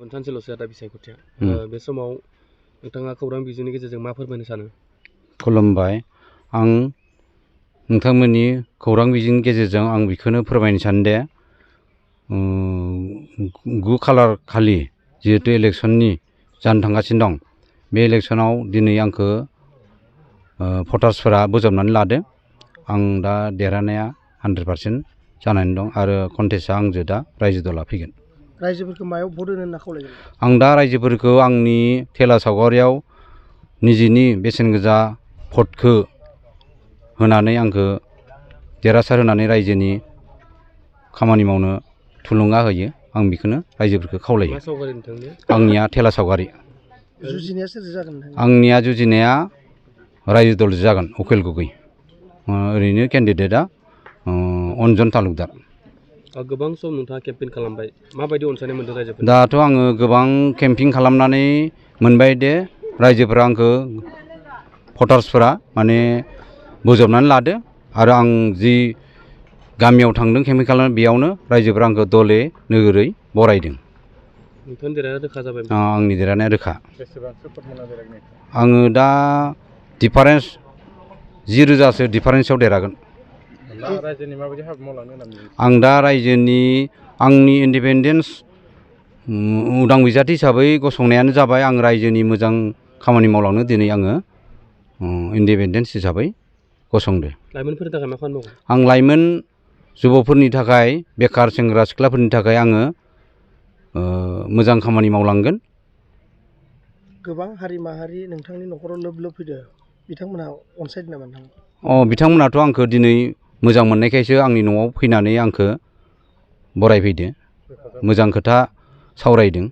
सानसेल'सो दा बिसायख'थिया बे समाव नोंथाङा खौरां बिजोंनि गेजेरजों मा फोरमायनो सानो? खुलुमबाय। आं नोंथांमोननि खौरां बिजोंनि गेजेरजों आं बेखौनो फोरमायनो सानो दे 9 खालार खालि जिहेतु इलेक्सननि जानो थांगासिनो दं, बे इलेक्सनाव दिनै आंखौ भटार्सफोरा बोजबनानै लादों। आं दा देरहानाया 100% जानानै दं आरो कन्टेस्टआ आंजों दा रायजो दला फैगोन। रायजोफोरखौ मायाव भट होनो होनना खावलायगोन? आं दा रायजोफोरखौ आंनि थेला सावगारियाव निजेनि बेसेन गोसा भटखौ होनानै आंखौ देरहासार होनानै रायजोनि खामानि मावनो थुलुंगा होयो। आं बेखौनो रायजोफोरखौ खावलायो। मा सावगारि नोंथांनिया? आंनिया थेला सावगारि। जुजिनाया सोरजों जागोन नोंथां? आंनिया जुजिनाया रायजो दलजों जागोन, उकिल गगै। ओरैनो केन्डिडेटआ अन्जन तालुकदार। गोबां सम नोंथाङा केम्पेइन खालामबाय, माबायदि अनसायनाय मोनदों रायजोफोर? दाथ' आङो गोबां केम्पिं खालामनानै मोनबाय दे रायजोफोरा आंखौ भटार्सफोरा माने बोजबनानै लादो आरो आं जि गामियाव थांदों केम्पिं खालामनो, बेयावनो रायजोफोरा आंखौ दले नोगोरै बरायदों। नोंथांनि देरहानाया रोखा जाबाय? आंनि देरहानाया रोखा। बेसेबांसो भट मोनना देरहागोन? आङो दा डिफारेन्स 10,000सो डिफारेन्सआव देरहागोन। रायजोनि माबायदि हाबा मावलांनो होननानै? आं दा रायजोनि आंनि इन्डिपेन्डेन्स उदां बिजाथि हिसाबै गसंनायानो जाबाय आं रायजोनि मोजां खामानि मावलांनो दिनै आङो इन्डिपेन्डेन्स हिसाबै गसंदो। लाइमोनफोरनि थाखाय मा खामानि मावगोन? आं लाइमोन जुबकफोरनि थाखाय, बेखार सेंग्रा सिख्लाफोरनि थाखाय आङो मोजां खामानि मावलांगोन। गोबां हारि माहारि नोंथांनि न'खराव लोब लोब फैदो, बिथांमोनहा अनसायदों नामा नोंथां? बिथांमोनाथ' आंखौ दिनै मोजां मोननायखायसो आंनि न'आव फैनानै आंखौ बरायफैदो, मोजां खोथा सावरायदों।